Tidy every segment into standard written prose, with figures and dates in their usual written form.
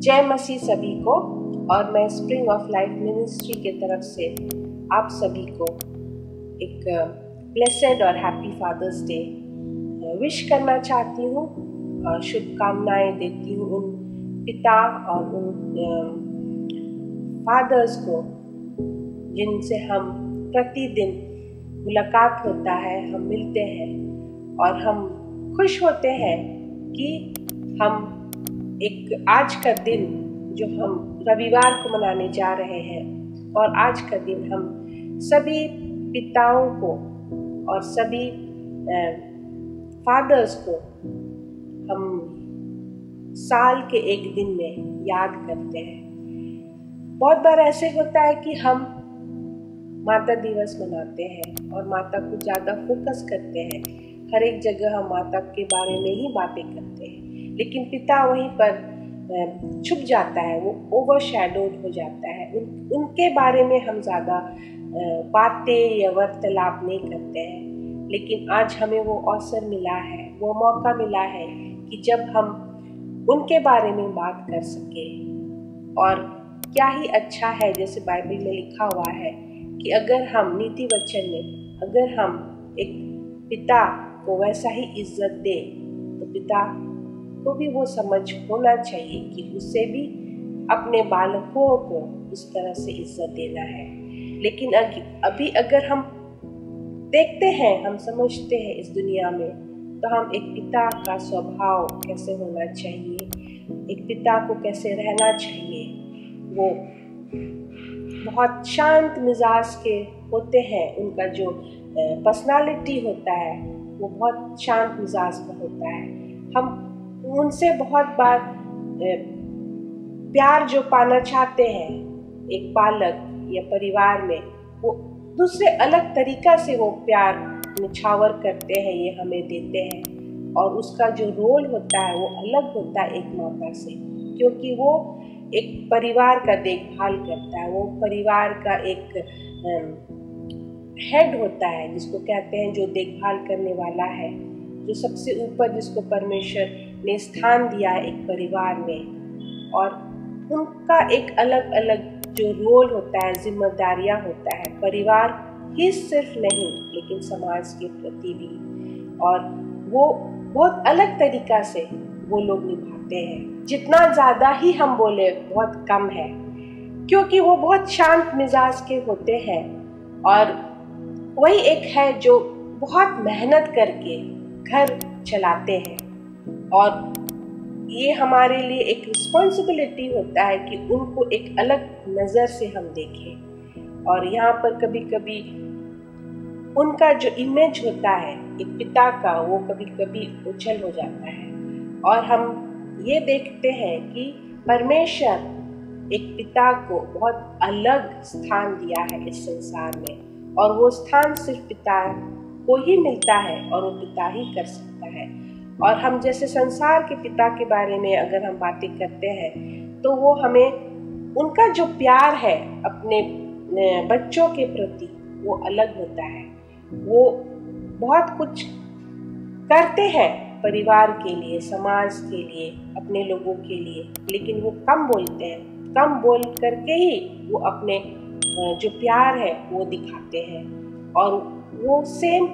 जय मसीह सभी को। और मैं स्प्रिंग ऑफ लाइफ मिनिस्ट्री के तरफ से आप सभी को एक ब्लेसेड और हैप्पी फादर्स डे विश करना चाहती हूँ और शुभकामनाएं देती हूँ उन पिता और उन फादर्स को जिनसे हम प्रतिदिन मुलाकात होता है, हम मिलते हैं और हम खुश होते हैं कि हम एक आज का दिन जो हम रविवार को मनाने जा रहे हैं और आज का दिन हम सभी पिताओं को और सभी फादर्स को हम साल के एक दिन में याद करते हैं। बहुत बार ऐसे होता है कि हम माता दिवस मनाते हैं और माता को ज़्यादा फोकस करते हैं, हर एक जगह हम माता के बारे में ही बातें करते हैं, लेकिन पिता वहीं पर छुप जाता है, वो ओवरशैडोड हो जाता है। उनके बारे में हम ज़्यादा बातें या वार्तालाप नहीं करते हैं। लेकिन आज हमें वो अवसर मिला है, वो मौका मिला है कि जब हम उनके बारे में बात कर सके। और क्या ही अच्छा है, जैसे बाइबल में लिखा हुआ है कि अगर हम नीति वचन में अगर हम एक पिता को वैसा ही इज्जत दे तो पिता को भी वो समझ होना चाहिए कि उसे भी अपने बालकों को उस तरह से इज्जत देना है। लेकिन अभी अगर हम देखते हैं, हम समझते हैं इस दुनिया में, तो हम एक पिता का स्वभाव कैसे होना चाहिए, एक पिता को कैसे रहना चाहिए। वो बहुत शांत मिजाज के होते हैं, उनका जो पर्सनालिटी होता है वो बहुत शांत मिजाज का होता है। हम उनसे बहुत बार प्यार जो पाना चाहते हैं एक बालक या परिवार में, वो दूसरे अलग तरीका से वो प्यार निछावर करते हैं, ये हमें देते हैं। और उसका जो रोल होता है वो अलग होता है एक माता से, क्योंकि वो एक परिवार का देखभाल करता है, वो परिवार का एक हेड होता है, जिसको कहते हैं जो देखभाल करने वाला है, जो सबसे ऊपर जिसको परमेश्वर ने स्थान दिया है एक परिवार में। और उनका एक अलग अलग जो रोल होता है, जिम्मेदारियां होता है, परिवार ही सिर्फ नहीं लेकिन समाज के प्रति भी। और वो बहुत अलग तरीका से वो लोग निभाते हैं। जितना ज़्यादा ही हम बोले बहुत कम है, क्योंकि वो बहुत शांत मिजाज के होते हैं। और वही एक है जो बहुत मेहनत करके घर चलाते हैं। और ये हमारे लिए एक रिस्पॉन्सिबिलिटी होता है कि उनको एक अलग नज़र से हम देखें। और यहाँ पर कभी कभी उनका जो इमेज होता है एक पिता का, वो कभी कभी उछल हो जाता है। और हम ये देखते हैं कि परमेश्वर एक पिता को बहुत अलग स्थान दिया है इस संसार में, और वो स्थान सिर्फ पिता को ही मिलता है और वो पिता ही कर सकता है। और हम जैसे संसार के पिता के बारे में अगर हम बातें करते हैं तो वो हमें उनका जो प्यार है अपने बच्चों के प्रति वो अलग होता है। वो बहुत कुछ करते हैं परिवार के लिए, समाज के लिए, अपने लोगों के लिए, लेकिन वो कम बोलते हैं। कम बोल करके ही वो अपने जो प्यार है वो दिखाते हैं। और वो सेम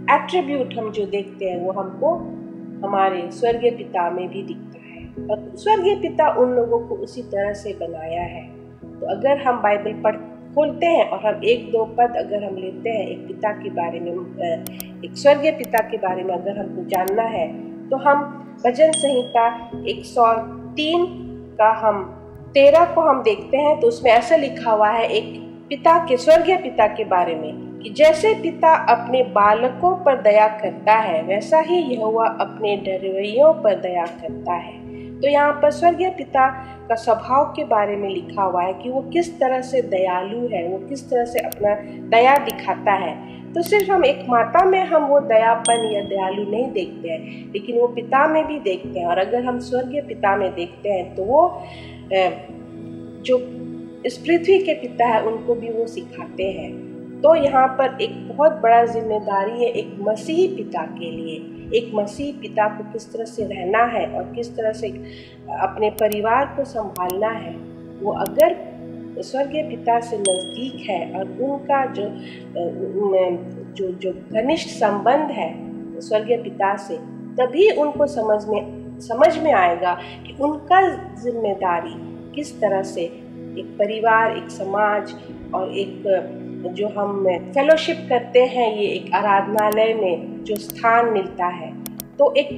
एट्रीब्यूट हम जो देखते हैं वो हमको हमारे स्वर्गीय पिता में भी दिखता है। और स्वर्गीय पिता उन लोगों को उसी तरह से बनाया है। तो अगर हम बाइबल खोलते हैं और हम एक दो पद अगर हम लेते हैं एक पिता के बारे में, एक स्वर्गीय पिता के बारे में अगर हमको जानना है, तो हम भजन संहिता 103 का हम 13 को हम देखते हैं। तो उसमें ऐसा लिखा हुआ है एक पिता के, स्वर्गीय पिता के बारे में, कि जैसे पिता अपने बालकों पर दया करता है वैसा ही यहोवा अपने डरवैयों पर दया करता है। तो यहाँ पर स्वर्गीय पिता का स्वभाव के बारे में लिखा हुआ है कि वो किस तरह से दयालु है, वो किस तरह से अपना दया दिखाता है। तो सिर्फ हम एक माता में हम वो दयापन या दयालु नहीं देखते हैं, लेकिन वो पिता में भी देखते हैं। और अगर हम स्वर्गीय पिता में देखते हैं तो वो जो इस पृथ्वी के पिता है उनको भी वो सिखाते हैं। तो यहाँ पर एक बहुत बड़ा जिम्मेदारी है एक मसीही पिता के लिए एक मसीह पिता को किस तरह से रहना है और किस तरह से अपने परिवार को संभालना है, वो अगर स्वर्गीय पिता से नज़दीक है और उनका जो घनिष्ठ संबंध है स्वर्गीय पिता से, तभी उनको समझ में आएगा कि उनका जिम्मेदारी किस तरह से एक परिवार, एक समाज और एक जो हम फेलोशिप करते हैं, ये एक आराधनालय में जो स्थान मिलता है, तो एक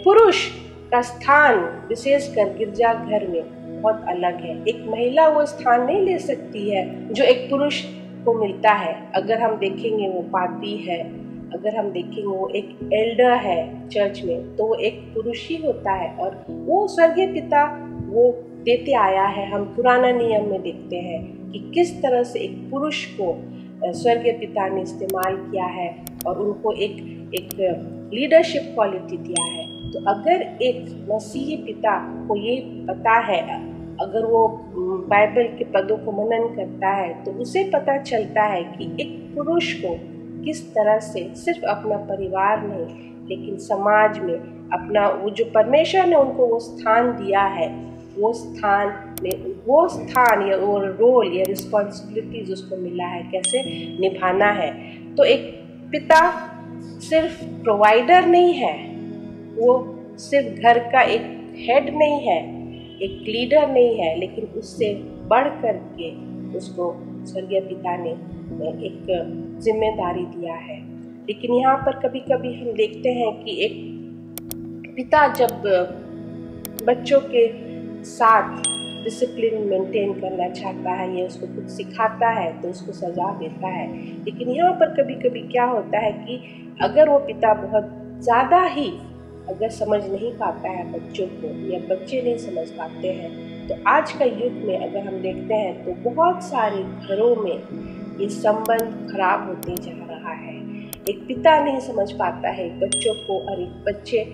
पुरुष का स्थान विशेषकर गिरजाघर में बहुत अलग है। एक महिला वो स्थान नहीं ले सकती है जो एक पुरुष को मिलता है। अगर हम देखेंगे वो पादरी है, अगर हम देखेंगे वो एक एल्डर है चर्च में, तो वो एक पुरुष ही होता है और वो स्वर्गीय पिता वो देते आया है। हम पुराना नियम में देखते हैं कि किस तरह से एक पुरुष को स्वर्गीय पिता ने इस्तेमाल किया है और उनको एक लीडरशिप क्वालिटी दिया है। तो अगर एक मसीही पिता को ये पता है, अगर वो बाइबल के पदों को मनन करता है, तो उसे पता चलता है कि एक पुरुष को किस तरह से सिर्फ अपना परिवार नहीं लेकिन समाज में अपना वो जो परमेश्वर ने उनको वो स्थान दिया है, वो स्थान या वो रोल या रिस्पॉन्सिबिलिटीज उसको मिला है कैसे निभाना है। तो एक पिता सिर्फ प्रोवाइडर नहीं है, वो सिर्फ घर का एक हेड नहीं है, एक लीडर नहीं है, लेकिन उससे बढ़ कर के उसको स्वर्गीय पिता ने एक जिम्मेदारी दिया है। लेकिन यहाँ पर कभी कभी हम देखते हैं कि एक पिता जब बच्चों के साथ डिसिप्लिन मेंटेन करना चाहता है या उसको कुछ सिखाता है तो उसको सजा देता है। लेकिन यहाँ पर कभी कभी क्या होता है कि अगर वो पिता बहुत ज़्यादा ही अगर समझ नहीं पाता है बच्चों को या बच्चे नहीं समझ पाते हैं, तो आज का युग में अगर हम देखते हैं तो बहुत सारे घरों में ये संबंध खराब होते जा रहा है। एक पिता नहीं समझ पाता है बच्चों को और एक बच्चे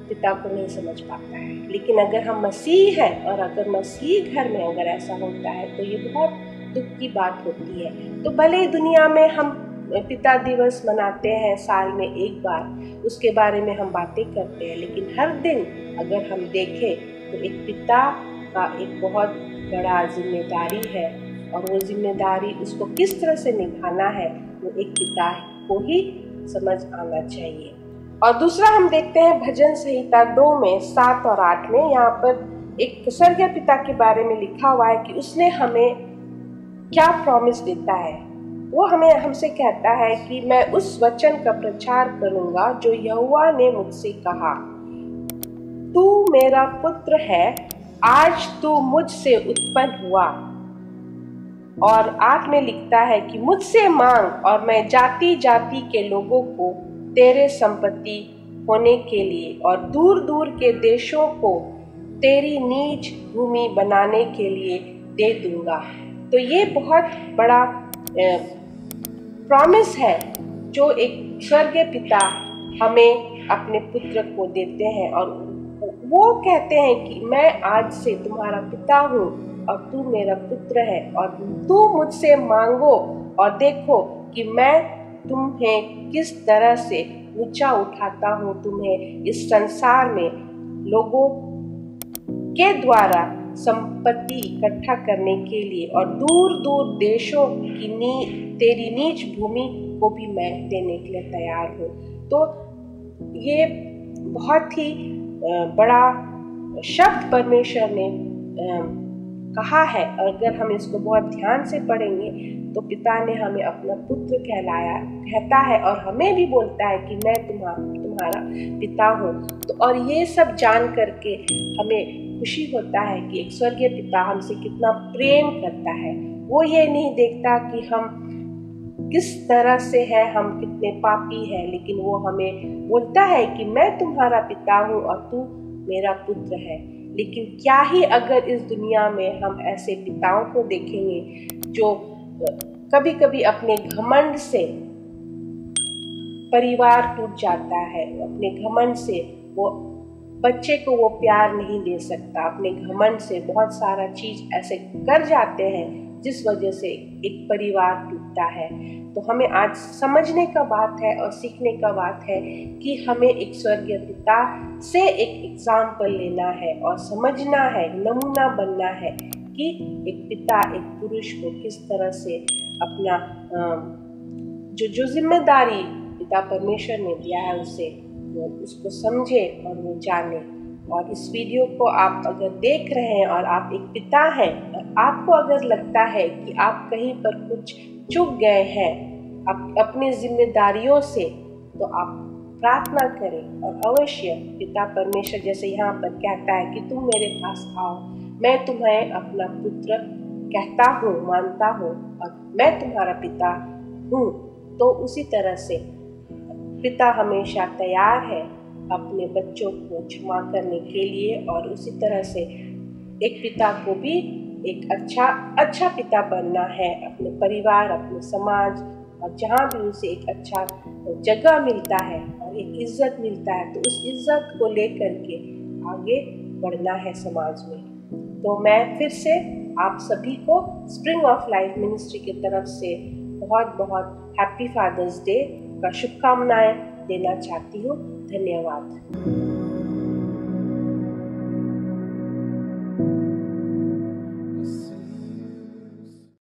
पिता को नहीं समझ पाता है। लेकिन अगर हम मसीह हैं और अगर मसीह घर में अगर ऐसा होता है तो ये बहुत दुख की बात होती है। तो भले ही दुनिया में हम पिता दिवस मनाते हैं साल में एक बार, उसके बारे में हम बातें करते हैं, लेकिन हर दिन अगर हम देखें तो एक पिता का एक बहुत बड़ा जिम्मेदारी है और वो जिम्मेदारी उसको किस तरह से निभाना है वो एक पिता को ही समझ आना चाहिए। और दूसरा हम देखते हैं भजन संहिता 2 में 7 और 8 में, यहाँ पर एक स्वर्गीय पिता के बारे में लिखा हुआ है कि उसने हमें क्या प्रॉमिस देता है। वो हमसे कहता है कि मैं उस वचन का प्रचार करूंगा जो यहोवा ने मुझसे कहा, तू मेरा पुत्र है, आज तू मुझसे उत्पन्न हुआ। और 8 में लिखता है कि मुझसे मांग और मैं जाति जाति के लोगों को तेरे संपत्ति होने के लिए और दूर दूर के देशों को तेरी नीच भूमि बनाने के लिए दे दूंगा। तो ये बहुत बड़ा प्रॉमिस है जो एक स्वर्गीय पिता हमें अपने पुत्र को देते हैं और वो कहते हैं कि मैं आज से तुम्हारा पिता हूँ और तू मेरा पुत्र है और तू मुझसे मांगो और देखो कि मैं तुम्हें किस तरह से ऊंचा उठाता हूँ, तुम्हें इस संसार में लोगों के द्वारा संपत्ति इकट्ठा करने के लिए और दूर दूर देशों की तेरी नीच भूमि को भी मैं देने के लिए तैयार हूँ। तो ये बहुत ही बड़ा शब्द परमेश्वर ने कहा है। अगर हम इसको बहुत ध्यान से पढ़ेंगे तो पिता ने हमें अपना पुत्र कहता है और हमें भी बोलता है कि मैं तुम्हारा पिता हूँ। तो और ये सब जान करके हमें खुशी होता है कि एक स्वर्गीय पिता हमसे कितना प्रेम करता है। वो ये नहीं देखता कि हम किस तरह से है, हम कितने पापी हैं, लेकिन वो हमें बोलता है कि मैं तुम्हारा पिता हूँ और तू मेरा पुत्र है। लेकिन क्या ही अगर इस दुनिया में हम ऐसे पिताओं को देखेंगे जो कभी कभी अपने घमंड से परिवार टूट जाता है, अपने घमंड से वो बच्चे को वो प्यार नहीं दे सकता, अपने घमंड से बहुत सारा चीज ऐसे कर जाते हैं जिस वजह से एक परिवार टूटता है। तो हमें आज समझने का बात है और सीखने का बात है कि हमें एक स्वर्गीय पिता से एक एग्जाम्पल लेना है और समझना है, नमूना बनना है कि एक पिता एक पुरुष को किस तरह से अपना जो जिम्मेदारी पिता परमेश्वर ने दिया है उसे वो उसको समझे और वो जाने। और इस वीडियो को आप अगर देख रहे हैं और आप एक पिता हैं और आपको अगर लगता है कि आप कहीं पर कुछ चूक गए हैं अपनी जिम्मेदारियों से, तो आप प्रार्थना करें और अवश्य पिता परमेश्वर जैसे यहाँ पर कहता है कि तुम मेरे पास आओ, मैं तुम्हें अपना पुत्र कहता हूँ, मानता हूँ और मैं तुम्हारा पिता हूँ। तो उसी तरह से पिता हमेशा तैयार है अपने बच्चों को क्षमा करने के लिए, और उसी तरह से एक पिता को भी एक अच्छा पिता बनना है अपने परिवार, अपने समाज, और जहाँ भी उसे एक अच्छा जगह मिलता है और एक इज्जत मिलता है तो उस इज्जत को लेकर के आगे बढ़ना है समाज में। तो मैं फिर से आप सभी को स्प्रिंग ऑफ लाइफ मिनिस्ट्री की तरफ से बहुत बहुत हैप्पी फादर्स डे का शुभकामनाएं देना चाहती हूँ। धन्यवाद।